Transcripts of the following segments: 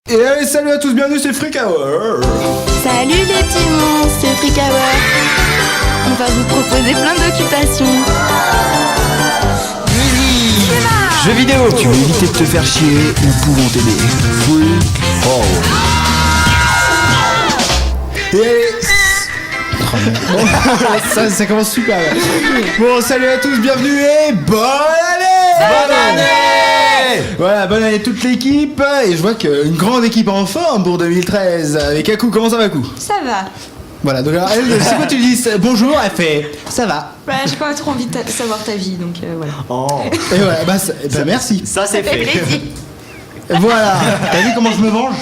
Et allez, salut à tous, bienvenue, c'est Freak Hour. Salut les petits monstres, c'est Freak Hour. On va vous proposer plein d'occupations. Jeux vidéo. Tu veux éviter de te faire chier, nous pouvons t'aider. Freak Hour. Et allez. Bon, ça commence super bien. Bon, salut à tous, bienvenue et bonne année. Bonne année. Voilà, bonne année toute l'équipe. Et je vois qu'une grande équipe en forme pour 2013. Avec Aku, comment ça va, Aku? Ça va. Voilà, donc alors, elle, c'est quoi, tu dis bonjour, elle fait ça va. Ouais, j'ai pas trop envie de savoir ta vie, donc voilà. Oh. Et voilà, bah, merci. Ça c'est Ça fait fait. plaisir. Voilà, t'as vu comment je me venge?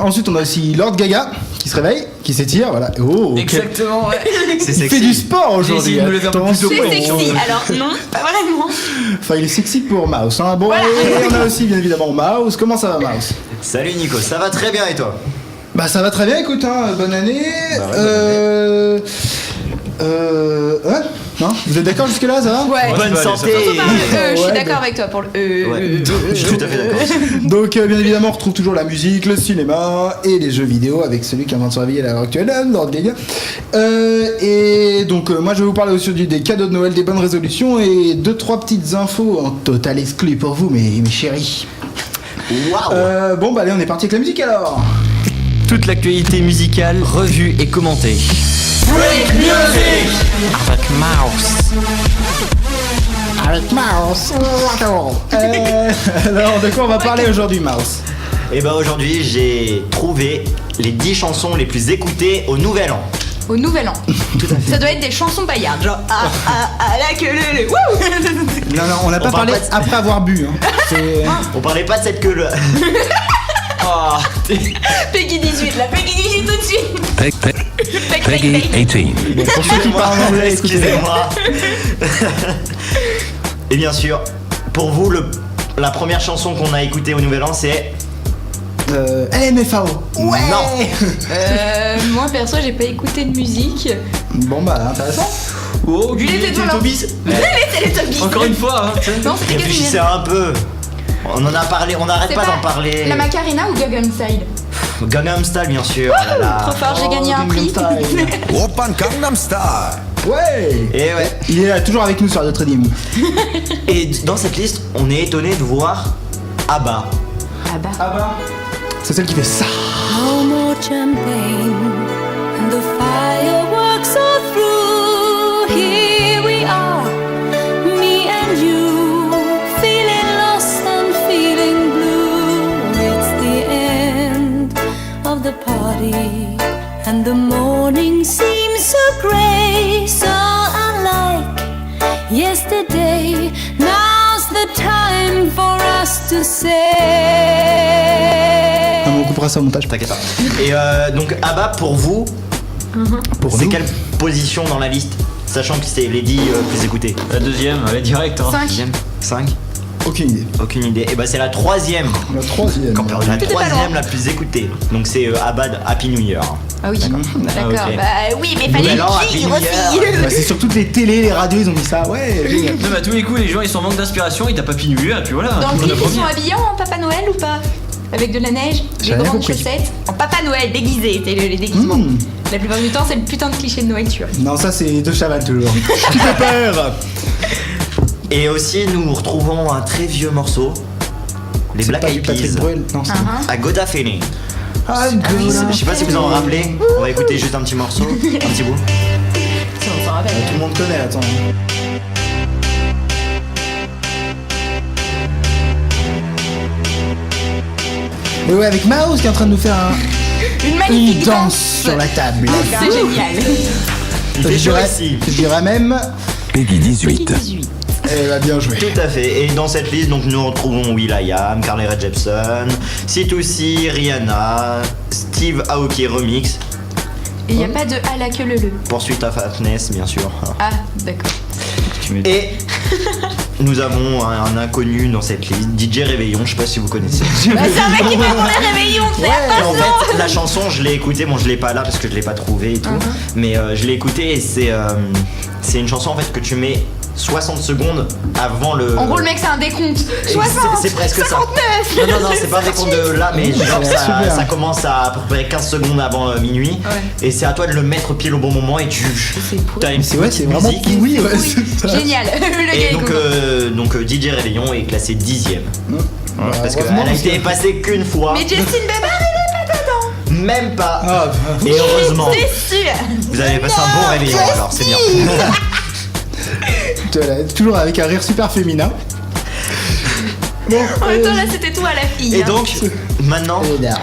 Ensuite, on a aussi Lord Gaga qui se réveille, qui s'étire, voilà. Oh, Exactement, ouais. C'est il sexy. fait du sport aujourd'hui. J'ai essayé de me lever un peu plus tôt. C'est sexy, alors non, pas vraiment. Enfin, il est sexy pour Mouse. Hein. Bon, Voilà. et on a aussi bien évidemment Mouse. Comment ça va, Mouse? Salut Nico, ça va très bien et toi? Bah, ça va très bien, écoute, hein, bonne année. Bah ouais, Hein? Non? Vous êtes d'accord jusque-là, ça va? Ouais. Bonne santé. Je suis Ouais, d'accord avec toi pour le. Ouais, je suis tout à fait d'accord. Donc, bien évidemment, on retrouve toujours la musique, le cinéma et les jeux vidéo avec celui qui est en train de se réveiller à l'heure actuelle, Lord Gaga. Et donc, moi, je vais vous parler aussi des cadeaux de Noël, des bonnes résolutions et 2-3 petites infos en total exclu pour vous, mes chéris. Waouh. Bon, bah, allez, on est parti avec la musique alors. Toute l'actualité musicale revue et commentée. Freak Music. Avec Mouse. Avec Mouse. Alors, de quoi on va parler aujourd'hui, Mouse? Et bah aujourd'hui j'ai trouvé les 10 chansons les plus écoutées au Nouvel An. Au Nouvel An. Ça doit être des chansons paillardes, genre la queue le wouh. Non, on n'a pas On parle parlé pas de- après avoir bu. Hein. C'est... On parlait pas de cette queue là. Oh, Peggy 18, la Peggy 18 tout de suite. Peggy 18. Pour ceux qui parlent anglais, écoutez. Excusez-moi. Et bien sûr, pour vous, la première chanson qu'on a écoutée au Nouvel An, c'est... LMFAO. Ouais. Non. Moi perso, j'ai pas écouté de musique. Bon bah intéressant. oh, Lui, il était Gulli, dans Teletubbies. C'est les Teletubbies. Encore une fois, hein, tu sais. Non, c'était Réfléchissez Casimir. un peu. On en a parlé, on n'arrête C'est pas d'en parler. La Macarena ou Gangnam Style? Gangnam Style, bien sûr. Oh là là. Trop fort, j'ai gagné un prix. Open Gangnam Style. Ouais. Et ouais. Il est là, toujours avec nous sur notre Redeem. Et dans cette liste, on est étonné de voir ABBA. Ah bah. Ah bah. C'est celle qui fait ça. No more champagne and the fireworks are through. Here we are, me and you, feeling lost and feeling blue. It's the end of the party and the morning seems so grey, so unlike yesterday. Now's the time for us to say. On coupera ça au montage. T'inquiète pas. Et donc ABBA, pour vous, Pour c'est nous. quelle position dans la liste? Sachant que c'est les 10 plus écoutées. La deuxième, allez direct. Hein. 5. 5. Aucune idée. Aucune idée. Et bah c'est la troisième. La troisième. La T'étais pas troisième loin. la plus écoutée. Donc c'est ABBA de Happy New Year. Ah oui. D'accord. Ah, ok. Bah oui, mais fallait Nouvel an, le dire Happy New aussi. Bah, c'est sur toutes les télés, les radios, ils ont mis ça. Ouais, génial. Non, mais à tous les coups, les gens ils sont en manque d'inspiration, ils tapent Happy New Year, et puis voilà. Dans le on a clip, ils promis. sont habillés en Papa Noël ou pas? Avec de la neige, J'ai des rien grandes compris. chaussettes. En Papa Noël, déguisé, c'est les déguisements. La plupart du temps, c'est le putain de cliché de Noël, tu vois. Non, ça c'est de Chaval toujours. Qui fait peur? Et aussi nous retrouvons un très vieux morceau. Les C'est Black pas du Eyed Patrick Peas. Bruel. Non, c'est À Goda Feeling. Ah, Je sais pas si vous en rappelez. On va écouter juste un petit morceau, un petit bout. Ça, on s'en rappelle. Tout le monde connaît, attends. Et ouais, avec Mouse qui est en train de nous faire Une une magnifique danse sur la table. C'est génial. Il Je fait chaud dirais, ici. je dirais même. Peggy 18. Elle va bien jouer. Tout à fait. Et dans cette liste, donc nous retrouvons will.i.am, Carly Rae Jepsen, C2C, Rihanna, Steve Aoki Remix, Et y a pas de à la queue le. Poursuite à Fatness, bien sûr. Ah, d'accord. Et nous avons un inconnu dans cette liste, DJ Réveillon, je sais pas si vous connaissez. Bah, c'est un mec qui fait pour les réveillons, c'est Et en fait, la chanson, je l'ai écoutée, bon, je l'ai pas là parce que je l'ai pas trouvée et tout, mais je l'ai écoutée et c'est une chanson en fait que tu mets 60 secondes avant le. En gros, le mec, c'est un décompte. 60, c'est presque 59. Non, c'est pas des comptes de là, mais genre super. ça commence à peu près 15 secondes avant minuit. Ouais. Et c'est à toi de le mettre pile au bon moment et tu. T'as une C'est ouais, c'est petite vraiment musique. oui, ouais, Oui, c'est ça. génial. Le gars Et est donc, content. DJ Réveillon est classé 10ème. Parce heureusement, qu'elle a été passée qu'une fois. Mais Justin Bieber, il est pas dedans. Même pas. Ah, Et heureusement. C'est sûr. Vous avez passé un bon réveillon alors, c'est bien. voilà, toujours avec un rire super féminin. Bon, En même temps, là, c'était tout à la fille. Et hein. donc, maintenant, et là.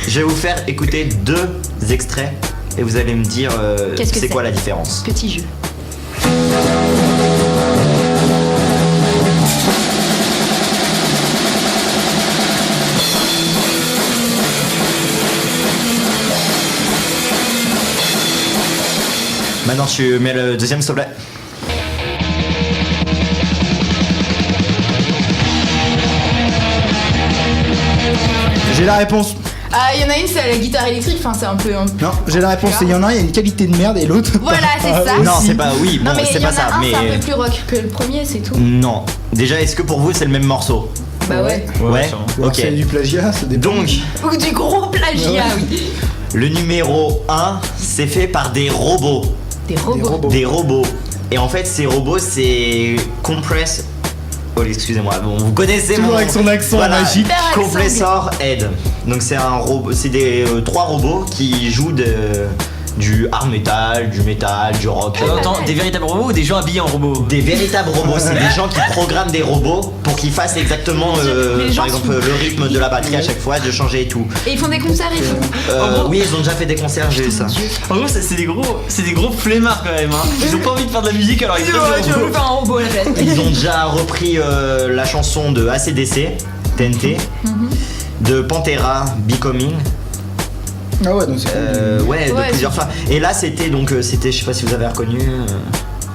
je vais vous faire écouter 2 extraits et vous allez me dire Qu'est-ce que c'est quoi la différence. Petit jeu. Maintenant, tu mets le deuxième, s'il te plaît. J'ai la réponse. Ah, il y en a une, c'est la guitare électrique. Enfin, c'est un peu. Non, j'ai la réponse. Il y en a un, il y a une qualité de merde et l'autre. Voilà, c'est ça. Non, aussi. c'est pas. Oui, bon, Non, mais c'est il y en pas a ça. un, Mais c'est un peu plus rock que le premier, c'est tout. non. Déjà, est-ce que pour vous c'est le même morceau? Bah ouais. Ouais. sûrement. Alors, Ok. c'est du plagiat, ça dépend. Donc, Ou du gros plagiat, Ouais. oui. le numéro 1, c'est fait par des robots. Des robots. Des robots. Et en fait, ces robots, c'est Compress. Oh, excusez-moi, bon, vous connaissez Toujours mon. avec son accent magique. Super accent, Compressor Head. Donc, c'est un robot. C'est des 3 robots qui jouent du hard metal, du metal, du rock. Attends, des véritables robots ou des gens habillés en robots? Des véritables robots, c'est des gens qui programment des robots pour qu'ils fassent exactement, Les gens par exemple, sont- le rythme de la batterie à chaque fois, de changer et tout. Et ils font des concerts et tout. Oui, ils ont déjà fait des concerts, j'ai vu ça. En gros, c'est des gros flemmards quand même. Hein. Ils ont pas envie de faire de la musique alors ils Tu prennent vas des robots. me faire un robot à la place. Ils ont déjà repris la chanson de AC/DC, TNT, de Pantera, Becoming, Ah ouais, donc c'est ouais, de Ouais, plusieurs fois. Et là, c'était donc, c'était, je sais pas si vous avez reconnu.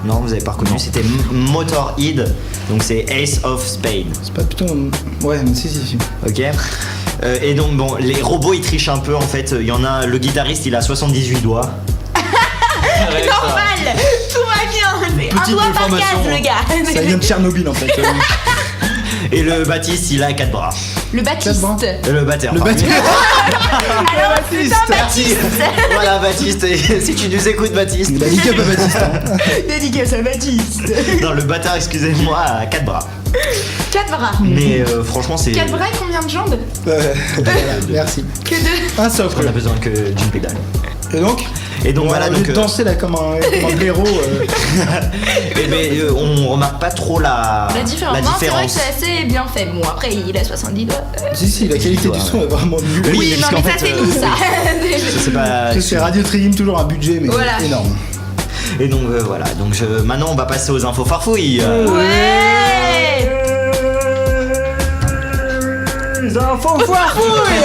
Non, vous avez pas reconnu. C'était Motorhead, donc c'est Ace of Spades. c'est pas plutôt. Ouais, mais si. Ok. Et donc bon, les robots ils trichent un peu en fait. Il y en a, le guitariste il a 78 doigts. Ouais, ça. Normal. Tout va bien. C'est un Petite doigt par information. case, le gars. Ça vient de Tchernobyl en fait. Et le Baptiste il a 4 bras. Le Baptiste. Quatre bras. Le batteur. Le pardon. Baptiste. Alors, c'est un Baptiste. Voilà Baptiste, et si tu nous écoutes Baptiste. Il a niqué à Baptiste. Hein. Dédicace à Baptiste. Non, le batteur, excusez-moi, a 4 bras. 4 bras. Mais franchement c'est. 4 bras et combien de jambes? Voilà, merci. Que 2. Un socle. On a besoin que d'une pédale. Et donc, Voilà, au lieu donc de danser là comme un blaireau. on remarque pas trop la La différence. Non, c'est vrai que c'est assez bien fait. Bon, après, il a 70 doigts. Si, la qualité du son est vraiment nulle. Oui, Oui, non, parce mais qu'en ça, fait, c'est nous, ça. Je sais pas. C'est Radio Tridim, toujours un budget, mais Voilà. énorme. Et donc voilà, donc maintenant on va passer aux infos farfouilles. Ouais. Les infos farfouilles.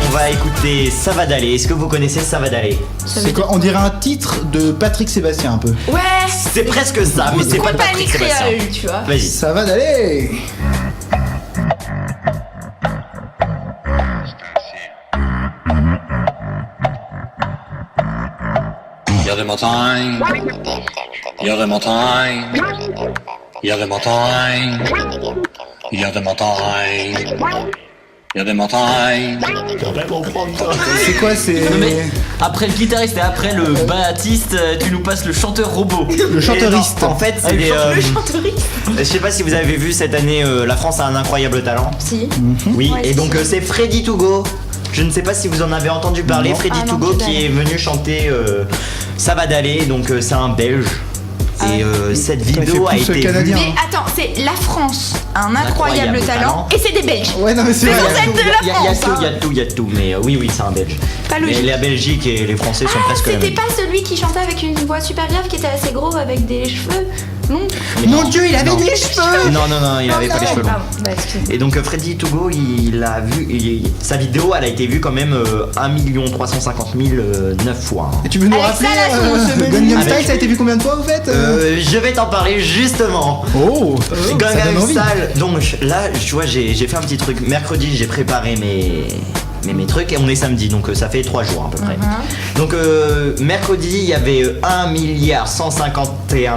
On va écouter Ça va d'aller. Est-ce que vous connaissez Ça va d'aller? C'est quoi? On dirait un titre de Patrick Sébastien un peu. Ouais. C'est presque ça, mais c'est pas de Compagnie Patrick Sébastien. créole, tu vois. Vas-y. Ça va d'aller. Il y a des montagnes, il y a des montagnes, il y a des montagnes, il y a des montagnes, il y a des montagnes. C'est quoi? C'est Non, mais après le guitariste et après le Baptiste, tu nous passes le chanteur robot. le chanteuriste. Et non, en fait, c'est Ah, le des. chanteur- Le chanteuriste. Je sais pas si vous avez vu cette année, la France a un incroyable talent. Si. Oui, Ouais, et si, donc si. c'est Freddy To Go. Je ne sais pas si vous en avez entendu parler. Non. Freddy Ah, To non, Go que qui dalle. est venu chanter Ça va d'aller. Donc c'est un Belge. Et cette Putain, il vidéo fait a plus été canadien. vue. Mais attends, c'est la France, un Incroyable incroyable talent, talent. et c'est des Belges. Ouais, non, mais c'est C'est vrai. censé être de la Il y a France. tout, il y a hein. tout, il y a tout. Mais oui, oui, c'est un Belge. Pas Mais logique. la Belgique et les Français sont Ah, presque la c'était même. pas celui qui chantait avec une voix super grave qui était assez gros avec des cheveux. Mon Dieu, il avait des cheveux. Non, il avait pas les cheveux longs. Bah, excuse-moi. Et donc Freddy To Go, sa vidéo, elle a été vue quand même 1 350 000 9 fois. Et tu veux nous Avec rappeler ça, là, son Gangnam Avec- Style, ça a été vu combien de fois au fait Je vais t'en parler justement. Oh, ça Gangnam donne envie. Style. Donc là, tu vois, j'ai fait un petit truc. Mercredi, j'ai préparé mes trucs et on est samedi, donc ça fait 3 jours à peu près. Donc mercredi, il y avait 1 151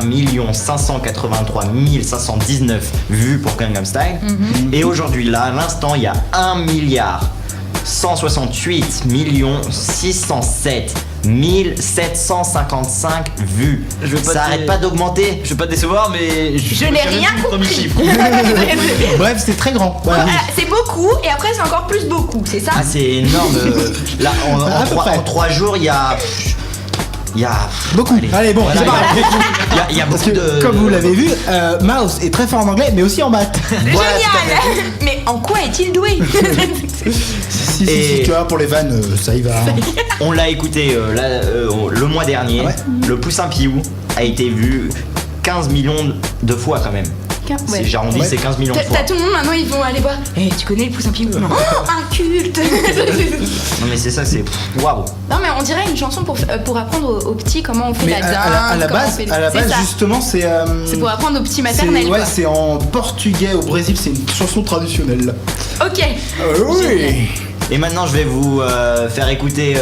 583 519 vues pour Gangnam Style. Et aujourd'hui, là, à l'instant, il y a 1 168 607 755 vues. Ça arrête pas d'augmenter. Je vais pas te décevoir, mais Je n'ai rien compris. Bref, c'est très grand. Voilà. Voilà, c'est beaucoup et après c'est encore plus beaucoup, c'est ça? Ah, c'est énorme. Là, À peu près. en 3 jours, il y a Beaucoup. Allez, bon, voilà, c'est pas grave. il y a Parce beaucoup que, de. comme vous l'avez vu, Mouse est très fort en anglais, mais aussi en maths. Voilà, tout à Génial. Mais en quoi est-il doué? Si, Et- tu vois, pour les vannes, ça y va. On l'a écouté le mois dernier. Ouais. Le Poussin Piou a été vu 15 millions de fois quand même. Ouais. J'arrondis, Ouais. c'est 15 millions de fois. T'as tout le monde maintenant, ils vont aller voir. Eh, tu connais le Poussin Piou? Oh, un culte. Non mais c'est ça, c'est waouh. Non mais on dirait une chanson pour apprendre aux petits comment on fait Mais la dingue. à la comment on base, fait- à la c'est base ça. justement, c'est. C'est pour apprendre aux petits c'est- maternels Ouais, quoi. c'est en portugais au Brésil, c'est une chanson traditionnelle. Ok. Oui. Et maintenant je vais vous faire écouter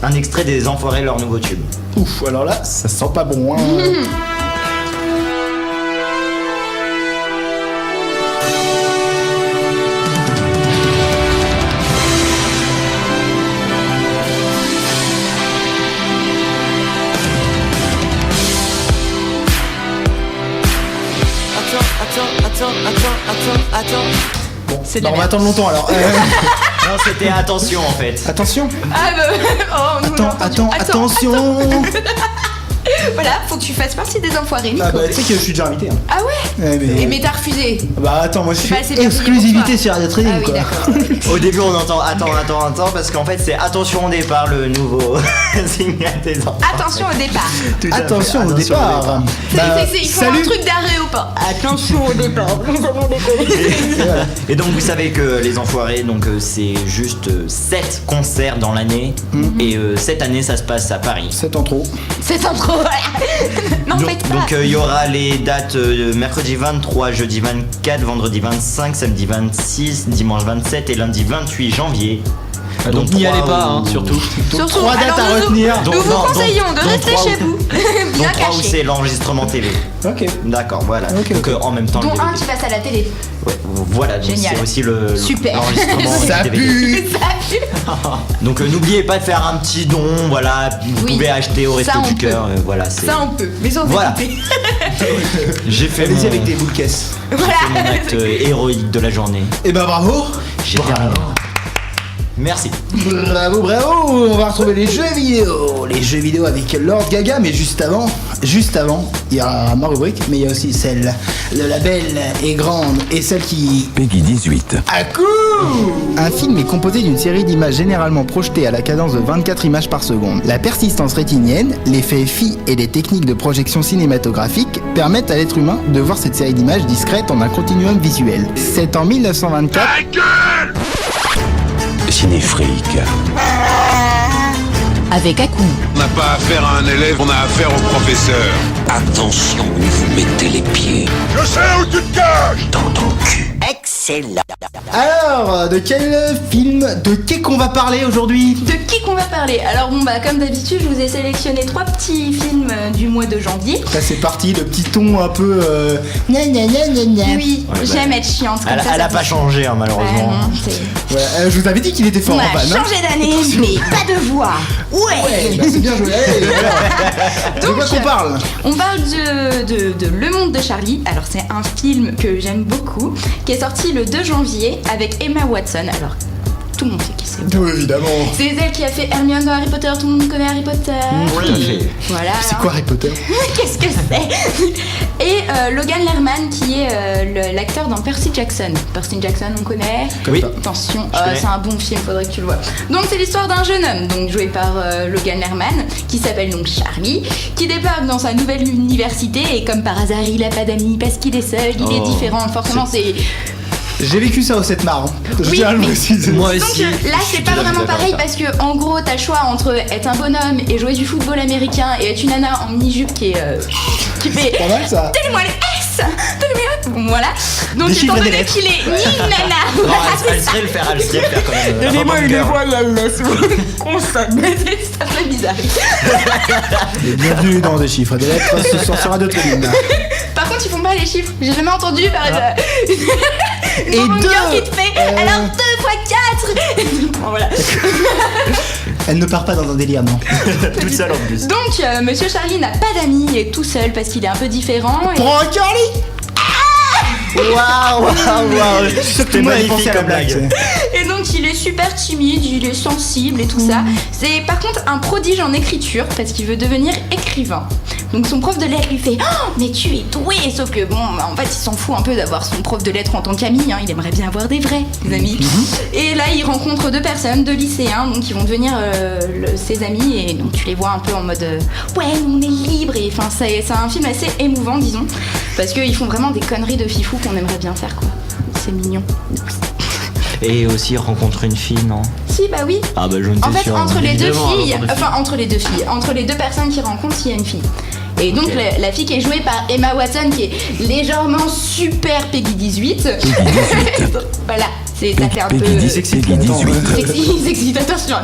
un extrait des Enfoirés, leur nouveau tube. Ouf, alors là, ça sent pas bon. Hein. C'est de Bah, la on va merde. attendre longtemps alors. Non, c'était attention en fait. Attention. Ah bah. Oh, nous l'avons entendu. Attention. Voilà, faut que tu fasses partie des enfoirés, Nico. Ah bah, tu sais que je suis déjà invité. Hein. Ah ouais? Ouais, mais... Mais t'as refusé. Bah attends, moi je pas fais assez bienveillant exclusivité pour sur Radio Ah Trading oui, quoi. d'accord. Au début on entend attends parce qu'en fait c'est attention au départ, le nouveau signal des enfants. Attention au départ. Tout à fait, Attention au départ. Bah, Il faut un truc d'arrêt ou pas. Attention au départ. Nous allons décoller. Et donc vous savez que les Enfoirés, donc c'est juste 7 concerts dans l'année. Et cette année ça se passe à Paris. 7 en trop. C'est un trop. Non, faites pas. Donc il y aura les dates mercredi 23, jeudi 24, vendredi 25, samedi 26, dimanche 27 et lundi 28 janvier. Donc n'y allez 3 pas, ou- hein, surtout. Surtout, 3 dates alors, à nous- retenir. Nous vous conseillons de rester trois chez où- vous. Bien Donc 3 où caché. c'est l'enregistrement télé. Ok. D'accord, voilà. Ok, Donc ok. en même temps Dont le un DVD. qui passe à la télé. Ouais, voilà, donc Génial. c'est aussi Super. l'enregistrement Ça du DVD. pue. Donc n'oubliez pas de faire un petit don, voilà, vous Oui. pouvez acheter au Resto Ça, on du peut. Cœur, voilà, c'est... Ça on peut. Mais sans Voilà. écouter. J'ai fait mon, Allez-y avec tes boules de caisse. j'ai fait mon acte héroïque de la journée. Et bah bravo. J'ai terminé. Merci. Bravo, bravo. On va retrouver les jeux vidéo. Les jeux vidéo avec Lord Gaga, mais juste avant, il y a ma rubrique, mais il y a aussi celle de la belle et grande et celle qui... Peggy 18. À coup. Un film est composé d'une série d'images généralement projetées à la cadence de 24 images par seconde. La persistance rétinienne, l'effet FI et les techniques de projection cinématographique permettent à l'être humain de voir cette série d'images discrètes en un continuum visuel. C'est en 1924... Cinéfrique. Avec Akou. On n'a pas affaire à un élève, on a affaire au professeur. Attention où vous mettez les pieds. Je sais où tu te caches. Dans ton cul. Alors, de quel film, de qui qu'on va parler aujourd'hui? De qui qu'on va parler? Alors bon bah comme d'habitude je vous ai sélectionné 3 petits films du mois de janvier. Là c'est parti, le petit ton un peu... gna gna gna gna gna. Oui, Ouais, bah, j'aime être chiante comme Elle, ça. elle a pas changé hein, malheureusement. Ouais, non, c'est- Ouais, je vous avais dit qu'il était fort On en a vanne. hein. changé d'année, mais pas de voix. Ouais, bah c'est bien joué. Allez, alors. De quoi qu'on parle? On parle de Le Monde de Charlie. Alors c'est un film que j'aime beaucoup, qui est sorti le 2 janvier avec Emma Watson. Alors Tout le monde sait qui c'est. Oui, évidemment. C'est elle qui a fait Hermione dans Harry Potter, tout le monde connaît Harry Potter. Oui. Voilà. C'est quoi Harry Potter? Qu'est-ce que c'est? Et Logan Lerman qui est l'acteur dans Percy Jackson. Percy Jackson, on connaît. Oui. Attention, connais. c'est un bon film, faudrait que tu le vois. Donc c'est l'histoire d'un jeune homme, donc joué par Logan Lerman, qui s'appelle donc Charlie, qui débarque dans sa nouvelle université et comme par hasard il a pas d'amis parce qu'il est seul, il est différent. Forcément c'est. J'ai vécu ça au 7 Mars. Je Oui, tiens à le mais- préciser. Moi Donc aussi. là c'est pas vraiment pareil parce que en gros t'as le choix entre être un bonhomme et jouer du football américain et être une nana en mini-jupe qui fait Pas mal ça. donnez-moi les S, donnez-moi. Voilà. Donc Des étant chiffres et des donné lettres. qu'il est ni une nana. Non, voilà, c'est elle ça. serait le faire quand même. Donnez-moi Robin une Girl. voix LS. On sonne. Ça fait bizarre. Et bienvenue dans des chiffres et des lettres, ce soir sur Radio Télévision. Par contre ils font pas les chiffres. J'ai jamais entendu par Et une deux, girl qui te fait alors 2 x 4. Bon, voilà. Elle ne part pas dans un délire, non. Toute seule en plus. Donc Monsieur Charlie n'a pas d'amis, il est tout seul parce qu'il est un peu différent. Et... Prends un Charlie. Waouh, waouh, Je suis sûr que tout c'était le monde avait magnifique pensé à la comme blague. blague. Et donc il est super timide, il est sensible et tout ça. C'est par contre un prodige en écriture parce qu'il veut devenir écrivain. Donc son prof de lettres lui fait oh, mais tu es doué. Sauf que bon, bah, en fait il s'en fout un peu d'avoir son prof de lettres en tant qu'ami, hein. Il aimerait bien avoir des vrais amis. Et là il rencontre 2 personnes, 2 lycéens, donc ils vont devenir ses amis. Et donc tu les vois un peu en mode ouais on est libre. Et enfin c'est un film assez émouvant disons. Parce qu'ils font vraiment des conneries de fifou qu'on aimerait bien faire quoi. C'est mignon. Et aussi rencontre une fille, non? Si bah oui. Ah bah je ne En sais fait, sûr. entre les deux évidemment, filles, entre deux filles. enfin entre les deux personnes qui rencontrent, il y a une fille. Et donc Ok. la fille qui est jouée par Emma Watson, qui est légèrement super Peggy 18. Voilà, ça fait un peu Peggy 18. sexy, attention.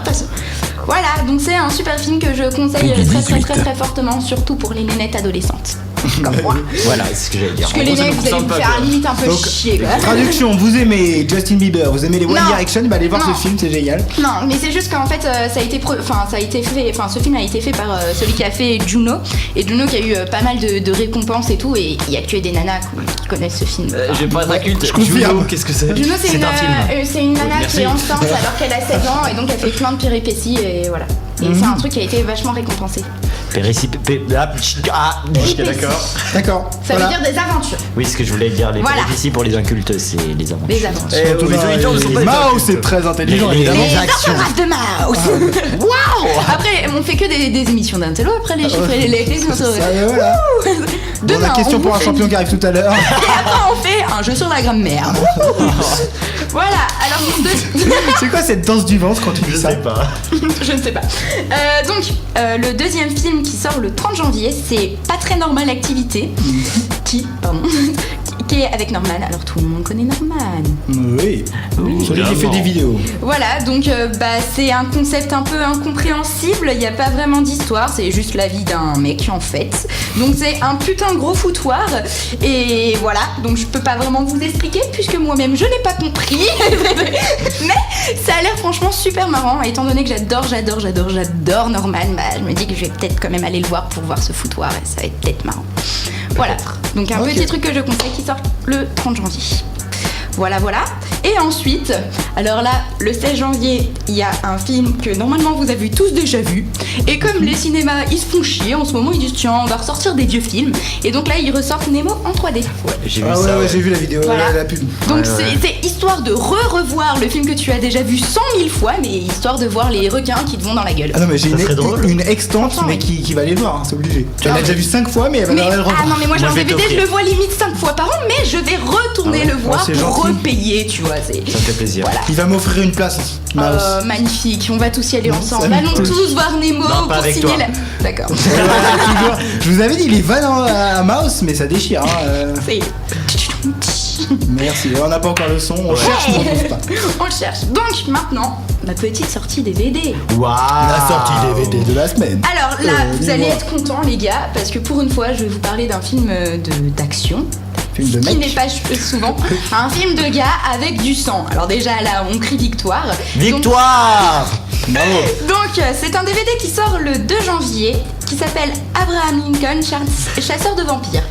Voilà, donc c'est un super film que je conseille Peggy très 18. très fortement, surtout pour les nénettes adolescentes. Comme moi. Voilà, c'est ce que j'allais dire. Parce que En les gros, ça mecs, nous vous allez ressemble me pas, faire quoi. limite un peu Donc, chier quoi. Traduction, vous aimez Justin Bieber, vous aimez les One Non. Direction, bah allez voir Non. ce film, c'est génial. Non, mais c'est juste qu'en fait, ça a été fait, ce film a été fait par celui qui a fait Juno, et Juno qui a eu pas mal de récompenses et tout, et il y a que des nanas qui connaissent ce film. Je vais pas être inculte. je confirme. Juno, qu'est-ce que c'est? Juno, c'est un film. une nana Merci. qui est enceinte alors qu'elle a 16 ans, et donc elle fait plein de péripéties, et voilà. Et c'est un truc qui a été vachement récompensé. J'étais d'accord. D'accord. Ça voilà. veut dire des aventures. Oui, ce que je voulais dire, les Voilà. péripéties pour les incultes, c'est les aventures. Des aventures. Eh, Surtout les dans auditeurs ne sont pas les des Mao, adultes. c'est très intelligent, Les- évidemment. Les actions. orthographes de Mouse. Waouh. Après, on fait que des émissions d'intello, après les chiffres et les lettres. Ça, et voilà. Bon, Demain, la question on pour vous un fait champion qui arrive tout à l'heure. Et après, on fait un jeu sur la grammaire. Voilà, alors C'est quoi cette danse du ventre quand tu dis ça? pas. je ne sais pas. Donc, le deuxième film qui sort le 30 janvier, c'est Pas très normal activité. Qui est avec Norman. Alors, tout le monde connaît Norman. Oui. Celui qui fait des vidéos. Voilà, donc c'est un concept un peu incompréhensible. Il n'y a pas vraiment d'histoire, c'est juste la vie d'un mec en fait. Donc, c'est un putain de gros foutoir. Et voilà, donc je peux pas vraiment vous expliquer puisque moi-même je n'ai pas compris. Mais ça a l'air franchement super marrant. Et étant donné que j'adore Norman, je me dis que je vais peut-être quand même aller le voir pour voir ce foutoir et ça va être peut-être marrant. Voilà, donc un Ok. petit truc que je conseille qui sort le 30 janvier. Voilà. Et ensuite, alors là, le 16 janvier, il y a un film que normalement vous avez tous déjà vu. Et comme les cinémas, ils se font chier en ce moment, ils disent tiens, on va ressortir des vieux films. Et donc là, ils ressortent Nemo en 3D. J'ai vu Ah ouais, ça. ouais, j'ai vu la vidéo, Voilà. la pub. Donc c'est histoire de revoir le film que tu as déjà vu 100 000 fois, mais histoire de voir les requins qui te vont dans la gueule. Ah non, mais j'ai Ça serait drôle. une ex-tante, Franchement, mais oui. qui va aller le voir, hein, c'est obligé. Elle Ah, l'a déjà mais- vu 5 fois, mais elle va Mais, aller le revoir. ah non mais moi j'ai Moi, un je vais DVD, je t'offrir. le vois limite 5 fois par an, mais je vais retourner le voir c'est pour gentil. repayer, tu vois. Ça me fait plaisir. Voilà. Il va m'offrir une place, Mouse. Magnifique, on va tous y aller ensemble. ça me Allons touche. tous voir Nemo Non, pas pour avec signer toi. la. D'accord. Voilà, toujours. Je vous avais dit, les vannes à Mouse, mais ça déchire. Hein. C'est- Merci, on n'a pas encore le son, on cherche, mais on trouve pas. On le cherche. Donc maintenant, ma petite sortie DVD. Waouh. La sortie DVD de la semaine. Alors là, vous allez dis-moi. être contents les gars, parce que pour une fois, je vais vous parler d'un film d'action. Film de Qui mec. n'est pas souvent un film de gars avec du sang. Alors déjà là, on crie victoire. Victoire. Bravo. Donc c'est un DVD qui sort le 2 janvier, qui s'appelle Abraham Lincoln, chasseur de vampires.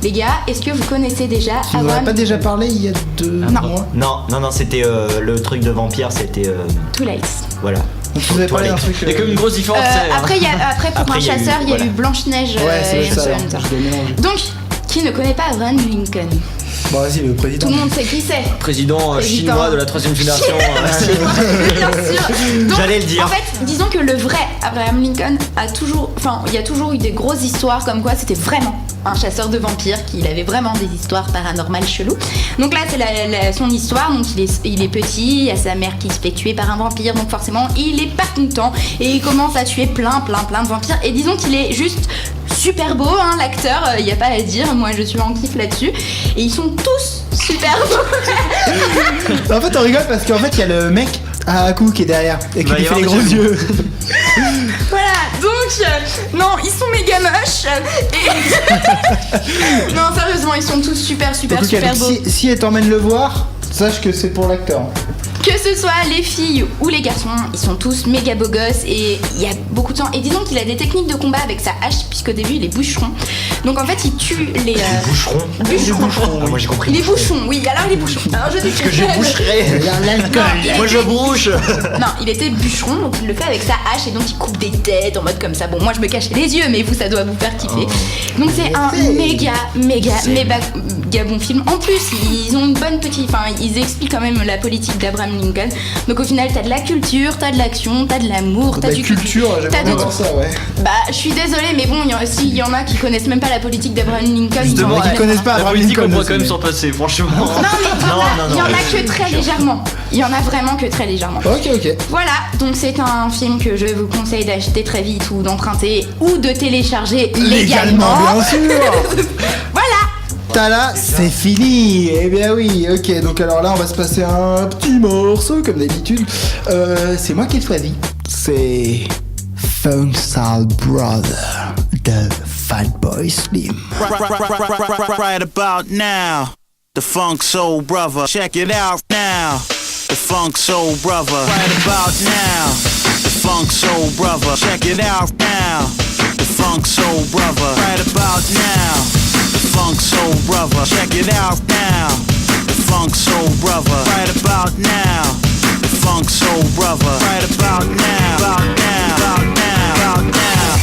Les gars, est-ce que vous connaissez déjà Tu nous en as Abraham pas déjà parlé il y a 2 mois? Non, c'était le truc de vampire, c'était. Twilight. Voilà. Donc, tu nous avais parlé d'un truc. Il y a comme une grosse différence. Après, pour Après, un il y a eu- chasseur, il y a voilà. eu Blanche-Neige Ouais, c'est et ça. Hunter. Je dois mélanger. Donc, qui ne connaît pas Abraham Lincoln? Bon, vas-y, le président. Tout le monde sait qui c'est. Président Évident. chinois de la 3ème génération. Bien sûr. Donc, J'allais le dire. En fait, disons que le vrai Abraham Lincoln il y a toujours eu des grosses histoires comme quoi c'était vraiment un chasseur de vampires, qu'il avait vraiment des histoires paranormales cheloues. Donc là, c'est son histoire. Donc il est petit, il y a sa mère qui se fait tuer par un vampire, donc forcément, il est pas content et il commence à tuer plein de vampires. Et disons qu'il est juste super beau, hein, l'acteur, il y a pas à dire. Moi, je suis en kiff là-dessus. Et ils sont tous super beaux. En fait, on rigole parce qu'en fait, il y a le mec à Haku qui est derrière et qui Va y lui fait les avoir gros des yeux. Voilà, donc non, ils sont méga moches et non, sérieusement, ils sont tous super Donc, ok, donc, beaux. si elle t'emmène le voir, sache que c'est pour l'acteur. Que ce soit les filles ou les garçons, ils sont tous méga beaux gosses et il y a beaucoup de temps. Et disons qu'il a des techniques de combat avec sa hache, puisqu'au début il est boucheron. Donc en fait, il tue les Boucheron. Ah, moi j'ai compris. Il est bouchon, oui, alors il est bouchon. Alors je dis Parce que je boucherai. Moi je bouche. Non, il était bûcheron, donc il le fait avec sa hache et donc il coupe des têtes en mode comme ça. Bon, moi je me cache les yeux, mais vous, ça doit vous faire kiffer. Donc c'est un méga bon film. En plus, ils ont une bonne petite. Enfin, ils expliquent quand même la politique d'Abraham Lincoln. Donc au final, t'as de la culture, t'as de l'action, t'as de l'amour, t'as La du culture, t'as j'aimerais de bien voir ça, ouais. Bah, je suis désolée, mais bon, s'il y en a qui connaissent même pas la politique d'Abraham Lincoln, Justement, ils ils connaissent pas La Abraham politique, on Lincoln. pourrait quand même aussi, s'en passer, franchement. Non, mais il y en a non, que très légèrement. Il y en a vraiment que très légèrement. mais- Ok. Voilà, donc c'est un film que je vous conseille d'acheter très vite ou d'emprunter ou de télécharger légalement. Bien sûr. Voilà. Tala, c'est fini. Eh bien oui, ok. Donc alors là, on va se passer un petit morceau comme d'habitude. C'est moi qui ai choisi. C'est Funk Soul Brother de Fatboy Slim. Right about now, the Funk Soul Brother. Check it out now, the Funk Soul Brother. Right about now, the Funk Soul Brother. Check it out now, the Funk Soul Brother. Right about now, the Funk Soul Brother. Check it out now, the Funk Soul Brother. Right about now, the Funk Soul Brother. Right about now, about now, about now, about now.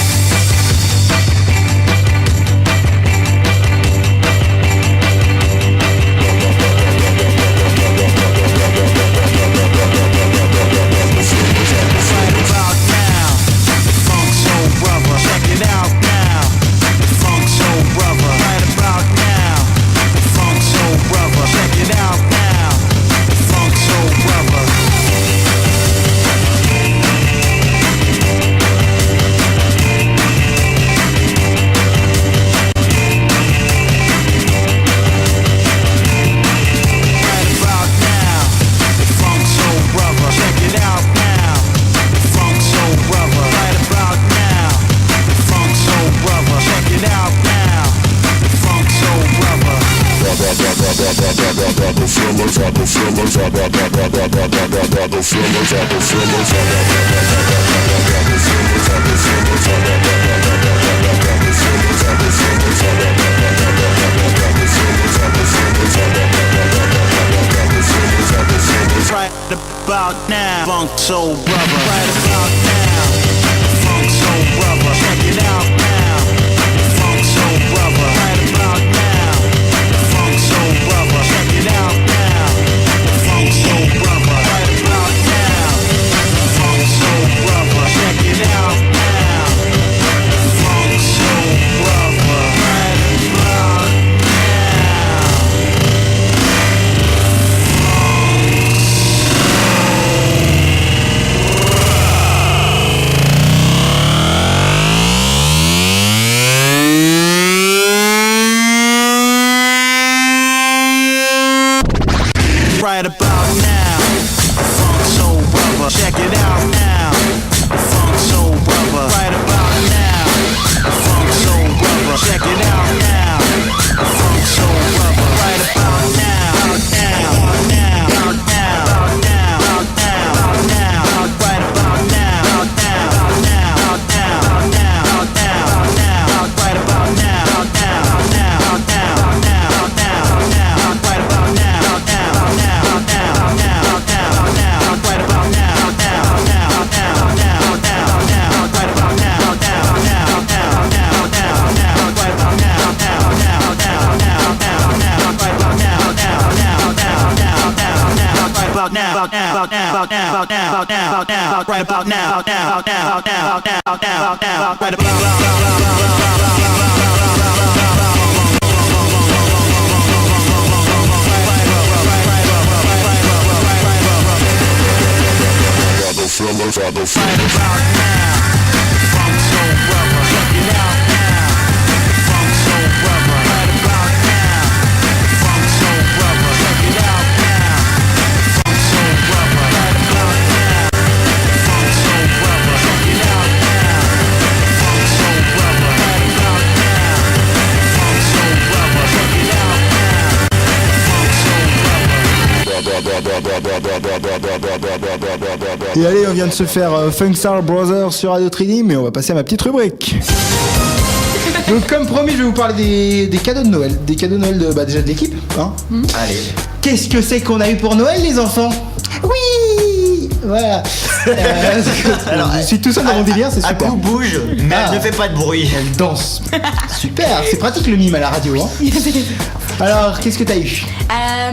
Right about now, Funk Soul Brother. Right about now, Funk Soul Brother. Check it out now, Funk Soul Brother. Right about now, Funk Soul Brother. Check it out now, Funk Soul Brother. Right about now, Funk Soul Brother. Check it out now, Funk Soul Brother. Right about now. about now, about now, about now, about now, about now, about now, about now, right about now, about now, about now, about now, about now, about now, about now, right about Et allez, on vient de se faire Funkstar Brothers sur Radio Trini, mais on va passer à ma petite rubrique. Donc comme promis, je vais vous parler des cadeaux de Noël. Des cadeaux de Noël déjà de l'équipe. Hein. Allez. Qu'est-ce que c'est qu'on a eu pour Noël, les enfants? Oui. Voilà. Alors, je suis tout seul dans mon délire, c'est super. Aku bouge, mais elle ne fait pas de bruit. Elle danse. Super, c'est pratique le mime à la radio. Hein. Alors, qu'est-ce que t'as eu?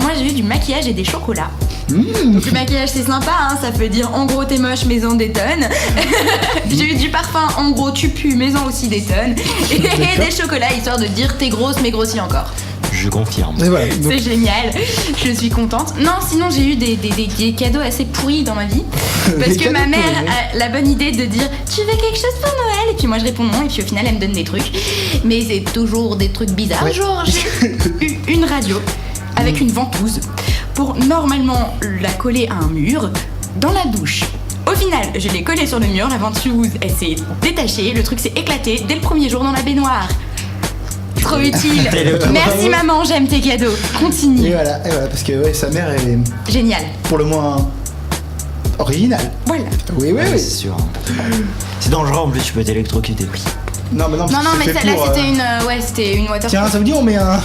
Moi j'ai eu du maquillage et des chocolats. Donc le maquillage c'est sympa, hein, ça peut dire en gros t'es moche, maison détonne. J'ai eu du parfum, en gros tu pues, maison aussi détonne. Et des chocolats histoire de dire t'es grosse mais grossis encore. Je confirme. Voilà, donc... C'est génial, je suis contente. Non, sinon j'ai eu des cadeaux assez pourris dans ma vie. Parce que ma mère a la bonne idée de dire tu veux quelque chose pour Noël? Et puis moi je réponds non, et puis au final elle me donne des trucs. Mais c'est toujours des trucs bizarres. Ouais. Genre j'ai eu une radio avec une ventouse pour normalement la coller à un mur dans la douche. Au final, je l'ai collée sur le mur, la ventouse elle s'est détachée, le truc s'est éclaté dès le premier jour dans la baignoire. Trop utile. Merci maman, j'aime tes cadeaux. Continue. Et voilà, parce que ouais, sa mère elle est Génial. pour le moins originale. Voilà. Oui, oui, C'est oui. sûr. C'est dangereux en plus, tu peux t'électrocuter. Non, mais Non, mais c'est là pour, c'était une waterproof. Tiens, ça vous dit on met un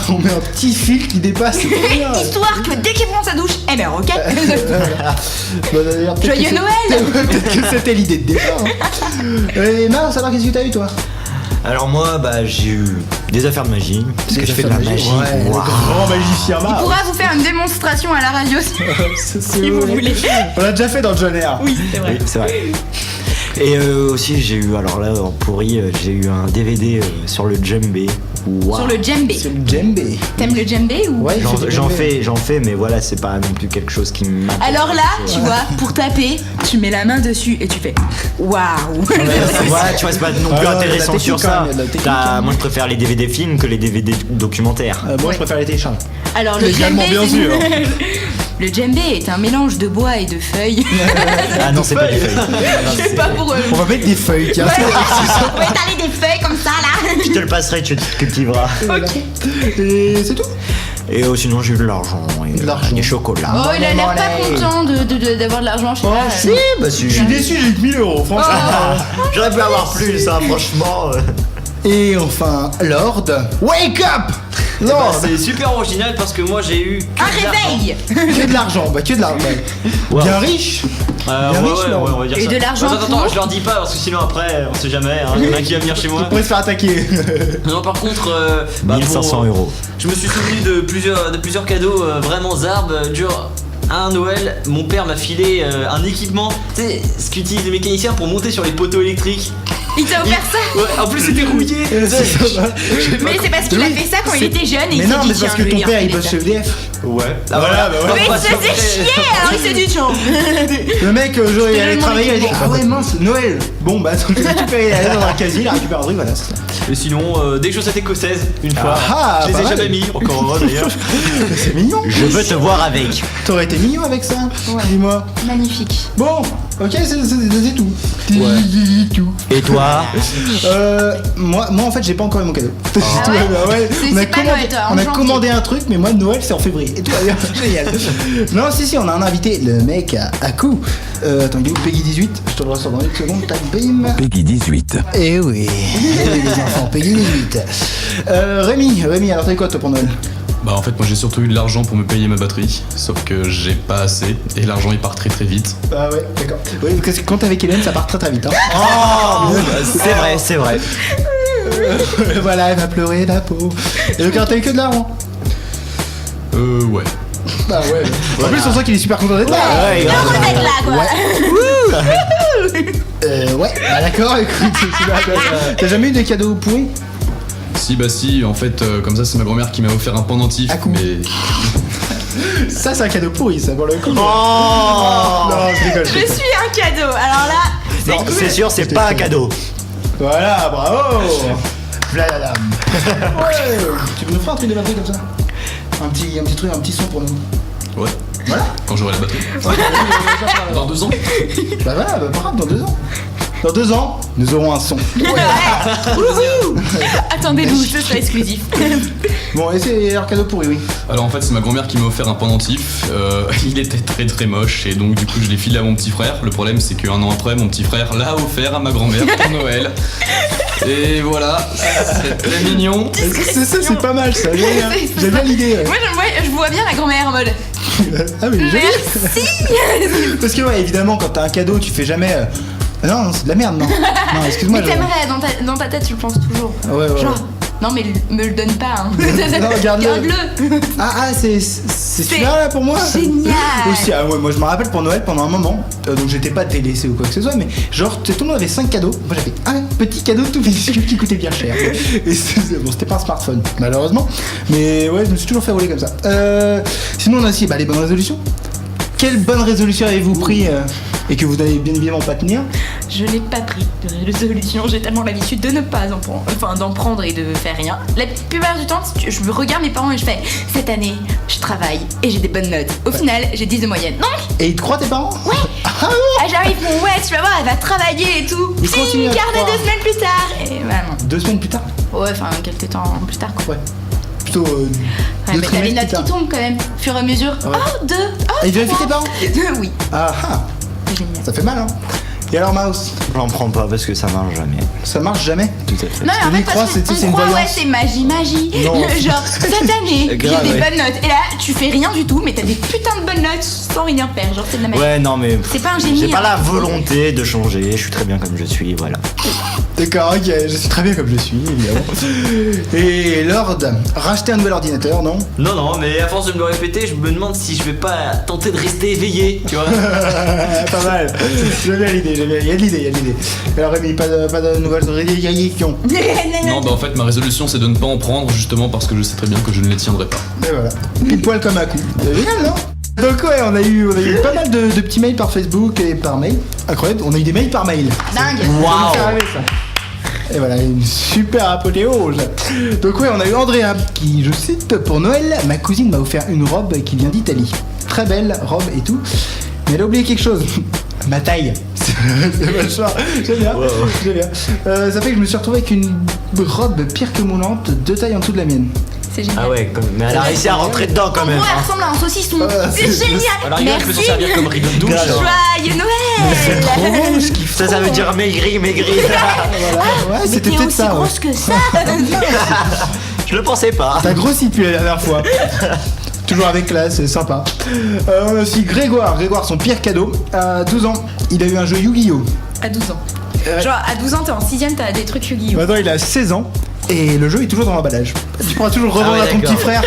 petit fil qui dépasse. C'est trop bien. Histoire que dès qu'il prend sa douche, eh ben ok. Bon, d'ailleurs, peut-être Joyeux que Noël. Peut-être que c'était l'idée de départ. Hein. Et Mars, alors qu'est-ce que t'as eu toi? Alors moi, j'ai eu des affaires de magie. Parce que je fais de la magie. Ouais, Waouh. le grand magicien Il Mars. pourra vous faire une démonstration à la radio si vous voulez. On l'a déjà fait dans le John Air. Oui, c'est vrai. Oui, c'est vrai. Et aussi j'ai eu, alors là en pourri, j'ai eu un DVD sur le djembé. Wow. Sur le djembé. C'est le djembé. T'aimes le djembé ou Ouais, J'en fais, mais voilà, c'est pas non plus quelque chose qui m'a. Alors là, tu vois, pour taper, tu mets la main dessus et tu fais waouh. Voilà, tu vois, c'est pas non plus Ah, intéressant la sur technique, ça. quand même, il y a de la technique, quand même. Moi je préfère les DVD films que les DVD documentaires. Moi, je préfère les télécharger. Alors le Légalement, djembé, bien sûr. Le djembé est un mélange de bois et de feuilles. Ah non, c'est pas du feuille. Je sais pas pour eux. On va mettre des feuilles, tiens. Ouais, on va étaler des feuilles comme ça là. Je te le passerai, tu cultiveras. Voilà. Et c'est tout. Et sinon j'ai eu de l'argent et De l'argent. des chocolats. Oh, il a l'air Allez. pas content d'avoir de l'argent, je sais pas. Si, bah si. Je suis déçu, j'ai eu que 1000 euros, franchement. J'aurais pu avoir plus, hein, franchement. Et enfin, Lord, wake up! Lord, C'est super original parce que moi j'ai eu Un réveil. que de l'argent, que de l'argent. Bien riche. Bien riche, Lord. on va dire Et ça. de l'argent Attends, pour je leur dis pas parce que sinon après on sait jamais, hein, il y en a qui va venir chez moi. Il pourrait se faire attaquer. Non, par contre, 1500 euros. Je me suis souvenu de plusieurs cadeaux vraiment zarbes. Genre, à un Noël, mon père m'a filé un équipement, tu sais, ce qu'utilisent les mécaniciens pour monter sur les poteaux électriques. Il t'a offert ça. Ouais, en plus c'était rouillé. C'est ça. Mais c'est parce qu'il a fait ça quand il était jeune et Mais il s'est non, dit mais tiens, parce je que vais ton lui père il refiler bosse ça. chez EDF. Ouais. Ah voilà, bah voilà. Mais il se faisait chier alors il s'est dit tiens. Le mec, genre, il allait tellement travailler, il a dit équipement. ah ouais, mince, Noël. Bon, bah, donc, il a récupéré, il est allé dans un casier, il a récupéré un truc, voilà, c'est ça. Et sinon, des chaussettes écossaises, une fois. Ah, je les pas ai mal. jamais mis, encore heureux d'ailleurs. C'est mignon. Je veux te voir avec. T'aurais été mignon avec ça, Ouais. dis-moi. Magnifique. Bon, ok, c'est tout. Ouais. C'est tout. Et toi? Moi en fait j'ai pas encore eu mon cadeau. ouais Ouais, C'est on a pas commandé, Noël, toi, en on a janvier. commandé un truc, mais moi Noël c'est en février. Et tout va bien, génial. Non, si, on a un invité, le mec à coup. Attends, il est où Peggy 18? Je te le ressors dans une seconde, tac, bim. Peggy 18. Eh oui, les enfants, Peggy 18. Rémi, alors t'as eu quoi toi pour Noël? Bah en fait moi j'ai surtout eu de l'argent pour me payer ma batterie, sauf que j'ai pas assez et l'argent il part très très vite. Ah ouais, d'accord. Oui, parce que quand t'es avec Hélène ça part très très vite. Hein. Oh, c'est vrai. Voilà, elle va pleurer la peau. Et donc alors t'as eu que de l'argent? Ouais. Bah ouais. En plus, on sent qu'il est super content d'être là. Il est heureux d'être là, quoi. Ouais, bah d'accord, écoute, t'as jamais eu des cadeaux pourris? Si, bah si, en fait, comme ça, c'est ma grand-mère qui m'a offert un pendentif, À coup. mais. Ça, c'est un cadeau pourri, ça, pour le coup. Oh Non, je rigole. Je suis un cadeau. Alors là, Non, c'est sûr, c'est pas un cadeau. Voilà, bravo. Vladam. Ouais, tu veux nous faire un truc de batterie comme ça? Un petit truc, un petit son pour nous. Ouais. Voilà. Quand j'aurai la batterie. Dans 2 ans. Bah voilà, bah pas grave, dans 2 ans. Dans 2 ans, nous aurons un son. attendez-nous, ce sera exclusif. Bon, et c'est leur cadeau pourri, oui. Alors en fait, c'est ma grand-mère qui m'a offert un pendentif. Il était très très moche et donc du coup, je l'ai filé à mon petit frère. Le problème, c'est qu'un an après, mon petit frère l'a offert à ma grand-mère pour Noël. Et voilà, c'est très mignon. C'est ça, c'est pas mal ça. J'aime bien l'idée. Ouais. Moi, je vois bien la grand-mère en mode. Ah oui, joli. Merci. Parce que ouais, évidemment, quand t'as un cadeau, tu fais jamais. Non, c'est de la merde, non. Non, excuse-moi. Mais t'aimerais, dans ta tête, tu le penses toujours. Ouais. Genre, non, mais me le donne pas, hein. Non, garde-le. Garde-le. Ah, c'est celui-là là pour moi. Génial. Aussi, ah ouais, moi je me rappelle pour Noël pendant un moment, donc j'étais pas délaissé ou quoi que ce soit, mais genre tout le monde avait 5 cadeaux. Moi j'avais un petit cadeau tout minuscule qui coûtait bien cher. Et bon, c'était pas un smartphone, malheureusement. Mais ouais, je me suis toujours fait rouler comme ça. Sinon on a aussi les bonnes résolutions. Quelle bonne résolution avez-vous pris et que vous n'allez bien évidemment pas tenir? Je n'ai pas pris de résolution, j'ai tellement l'habitude de ne pas en prendre, d'en prendre et de faire rien. La plupart du temps, je me regarde mes parents et je fais cette année, je travaille et j'ai des bonnes notes. Au final, j'ai 10 de moyenne. Donc, Et ils te croient tes parents? ouais. J'arrive, bon ouais, tu vas voir, elle va travailler et tout. Ils continuent à te Carnet croire. 2 semaines plus tard. Et bah non. 2 semaines plus tard? Ouais, enfin quelques temps plus tard quoi. Ouais. Plutôt. Ouais, mais t'as les notes qui tombent quand même, fur et à mesure. Ouais. Oh, 2. Oh, Et ils vérifient tes parents? Oui. Ah ah. Génial. Ça fait mal, hein. Et alors, Mouse, J'en prends pas parce que ça marche jamais. ça marche jamais? Tout à fait. Non, mais en On y fait, croit, parce c'est- qu'on c'est une croit, ouais, voyance. c'est magie. Non. Genre, cette année, j'ai des Grave, ouais. bonnes notes. Et là, tu fais rien du tout, mais t'as des putains de bonnes notes sans rien faire. Genre, c'est de la magie. Ouais, non, mais. C'est pas un génie. J'ai pas hein. la volonté de changer, je suis très bien comme je suis, voilà. D'accord, ok, je suis très bien comme je suis, évidemment. Et Lord, racheter un nouvel ordinateur, non? Non, mais à force de me le répéter, je me demande si je vais pas tenter de rester éveillé, tu vois. Pas mal. J'aime bien l'idée, j'aime bien. Il y a de l'idée. Alors Rémi, pas de nouvelles résolutions. Non, bah en fait, ma résolution, c'est de ne pas en prendre justement parce que je sais très bien que je ne les tiendrai pas. Et voilà. Pile poil comme un coup. Génial, non? Donc ouais, on a eu pas mal de petits mails par Facebook et par mail. Incroyable, on a eu des mails par mail. Dingue. Ça nous fait rêver, ça. Et voilà, une super apothéose. Donc ouais, on a eu Andrea qui, je cite, pour Noël, ma cousine m'a offert une robe qui vient d'Italie. Très belle robe et tout. Mais elle a oublié quelque chose. Ma taille. C'est vachement. J'aime bien. Wow. J'aime bien. Ça fait que je me suis retrouvé avec une robe pire que moulante, 2 tailles en dessous de la mienne. C'est génial. Ah ouais, mais elle a réussi à rentrer dedans quand En même. gros, elle hein. ressemble à un saucisson. c'est- C'est génial. Alors, il peut s'en Merci. servir comme rideau de douche. Grave. Joyeux Noël. Ça veut dire maigri. Voilà. Ouais, c'était Mais t'es peut-être aussi ça. Ouais. grosse que ça. Je le pensais pas. T'as grossi depuis la dernière fois. Toujours avec classe, c'est sympa. On a aussi Grégoire, son pire cadeau. À 12 ans, il a eu un jeu Yu-Gi-Oh! À 12 ans. Genre, à 12 ans, t'es en 6ème, t'as des trucs Yu-Gi-Oh! Maintenant, il a 16 ans. Et le jeu est toujours dans l'emballage. Tu pourras toujours revendre Ah ouais, à ton petit d'accord. frère.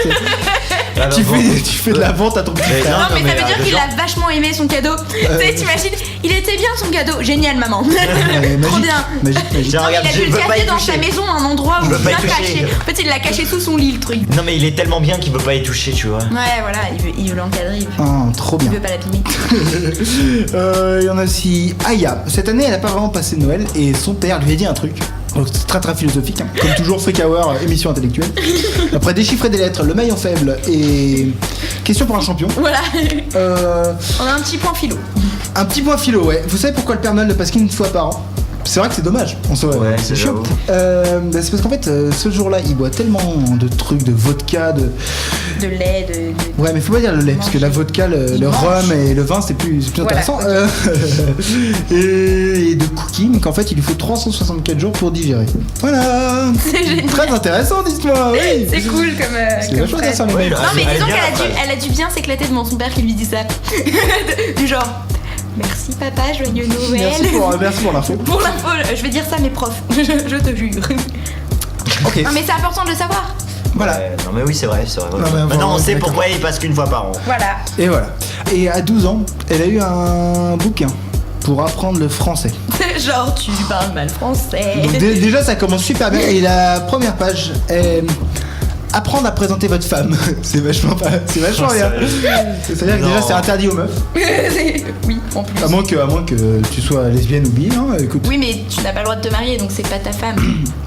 Ah, Tu bon. fais de la vente à ton petit Mais frère. Non, mais ça veut dire de qu'il gens- a vachement aimé son cadeau. Tu sais, t'imagines, il était bien son cadeau. Génial, maman. Trop bien. Magique. Tiens, Non, mais regarde, il a je dû le veux pas cacher y dans toucher. sa maison, un endroit où Je veux pas y bien toucher. caché. En fait, il l'a caché sous son lit, le truc. Non, mais il est tellement bien qu'il peut pas y toucher, tu vois. Ouais, voilà, il veut l'encadrer. Ah, trop Il bien. veut pas l'abîmer. Il y en a aussi Aya. Cette année, elle a pas vraiment passé Noël et son père lui a dit un truc. Donc, c'est très très philosophique, hein. Comme toujours, Freak Hour, émission intellectuelle. Après déchiffrer des lettres, le maillon faible et question pour un champion. Voilà. Euh, On a un petit point philo. un petit point philo, ouais. Vous savez pourquoi le Père Noël ne passe qu'une fois par an? C'est vrai que c'est dommage, en soi, Ouais, c'est chiant. j'avoue. C'est parce qu'en fait, ce jour-là, il boit tellement de trucs, de vodka, de. De lait, de... Ouais, mais faut pas dire le lait, parce que la vodka, Il le mange. rhum et le vin, c'est plus Voilà, intéressant. Et de cookies, donc en fait, il lui faut 364 jours pour digérer. Voilà. C'est génial. Très intéressant l'histoire, oui. C'est cool comme. C'est comme vachement phrase. intéressant, les mails. Non, mais Elle est disons bien, qu'elle la a, phrase. elle a dû bien s'éclater devant son père qui lui dit ça. Du genre, merci papa, joyeux Noël. Merci pour l'info. Pour l'info, je vais dire ça à mes profs, je te jure. Ok. Non, mais c'est important de le savoir. Voilà. Non mais oui c'est vrai. Non, mais Maintenant on sait d'accord. pourquoi il passe qu'une fois par an. Voilà. Et voilà. Et à 12 ans, elle a eu un bouquin pour apprendre le français. Genre, tu parles mal français. Donc déjà, ça commence super bien. Et la première page est apprendre à présenter votre femme. C'est vachement bien. C'est-à-dire que déjà, c'est interdit aux meufs. Oui, en plus. À moins que tu sois lesbienne ou bi, hein, écoute. Oui, mais tu n'as pas le droit de te marier, donc c'est pas ta femme.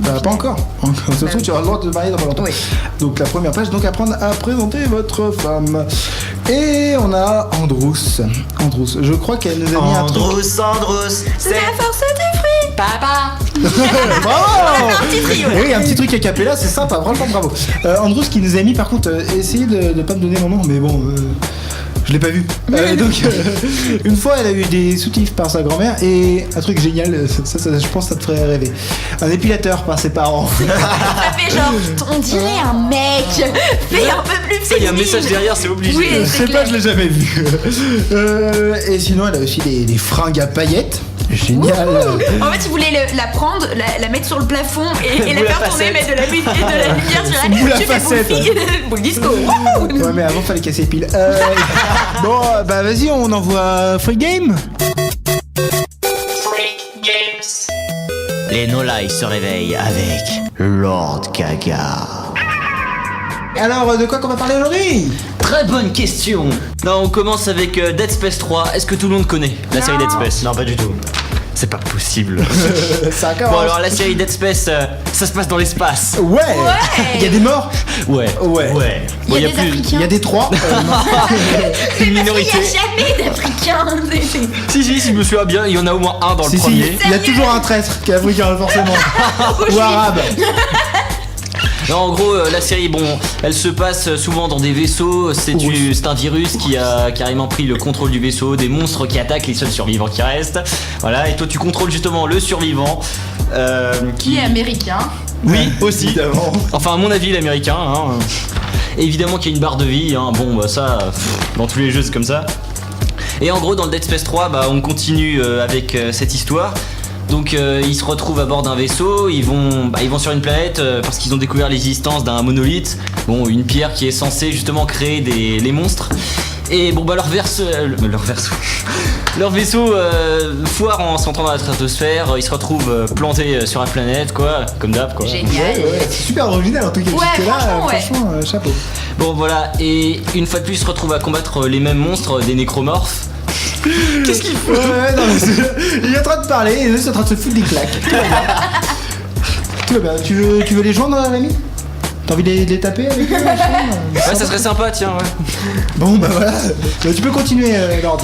Bah, pas encore. Ça se trouve, tu auras le droit de te marier dans pas longtemps. Oui. Donc la première page, donc apprendre à présenter votre femme. Et on a Androusse. Je crois qu'elle nous a mis un truc. Androusse, C'est la force du fruit, papa. Bravo. Un petit trio. Et oui, un petit truc à capella, c'est sympa, franchement bravo. Androusse qui nous a mis par contre, essayez de pas me donner mon nom, mais bon, je l'ai pas vu. Donc une fois elle a eu des soutifs par sa grand-mère et un truc génial, ça je pense que ça te ferait rêver. Un épilateur par ses parents. Ça fait genre, on dirait un mec. Fais un peu plus féminin. Il y a un message derrière, c'est obligé. Oui, Je c'est sais pas, clair. je l'ai jamais vu. Et sinon elle a aussi des fringues à paillettes. Génial. En fait, il voulait la prendre, la mettre sur le plafond et la Boule à faire tourner, facette. mettre de la lumière sur elle. Boule à Tu fais facette. boule fille, boule disco. Wouhou. Ouais mais avant fallait casser les piles. Bon bah vas-y on envoie Free Game. Les No-Lies se réveillent avec Lord Gaga. Alors de quoi qu'on va parler aujourd'hui? Très bonne question. Non, on commence avec Dead Space 3. Est-ce que tout le monde connaît la série Dead Space? Non pas du tout. C'est pas possible. Ça commence. Bon alors la série Dead Space, ça se passe dans l'espace. Ouais. Il y a des morts. Ouais. Ouais. Il y a Bon, des Africains. Il y a des trois. Une Il minorité. n'y a jamais d'Africains. Si, je me souviens bien, il y en a au moins un dans le Si, premier. il y a toujours un traître qui est africain forcément. Ou arabe. Non, en gros, la série, bon, elle se passe souvent dans des vaisseaux. C'est un virus qui a carrément pris le contrôle du vaisseau, des monstres qui attaquent les seuls survivants qui restent. Voilà, et toi, tu contrôles justement le survivant. Qui est américain. Oui, aussi. Évidemment. Enfin, à mon avis, l'américain. Hein. Et évidemment qu'il y a une barre de vie. Hein. Bon, bah ça, dans tous les jeux, c'est comme ça. Et en gros, dans le Dead Space 3, bah, on continue avec cette histoire. Donc ils se retrouvent à bord d'un vaisseau, ils vont sur une planète parce qu'ils ont découvert l'existence d'un monolithe, bon une pierre qui est censée justement créer les monstres. Et bon bah leur vaisseau foire en s'entrant dans la stratosphère, ils se retrouvent plantés sur la planète quoi, comme d'hab quoi. Génial. Ouais, c'est super original en tout cas. Ouais, jusque-là, franchement, ouais. Chapeau. Bon voilà, et une fois de plus ils se retrouvent à combattre les mêmes monstres, des nécromorphes. Qu'est-ce qu'il faut? Ouais, non, mais il est en train de parler et eux sont en train de se foutre des claques. Tout va bien. Tu veux les joindre, l'ami? T'as envie de les taper avec eux? Ouais, ça serait sympa, tiens, ouais. Bon, bah voilà. Bah, tu peux continuer, Lord.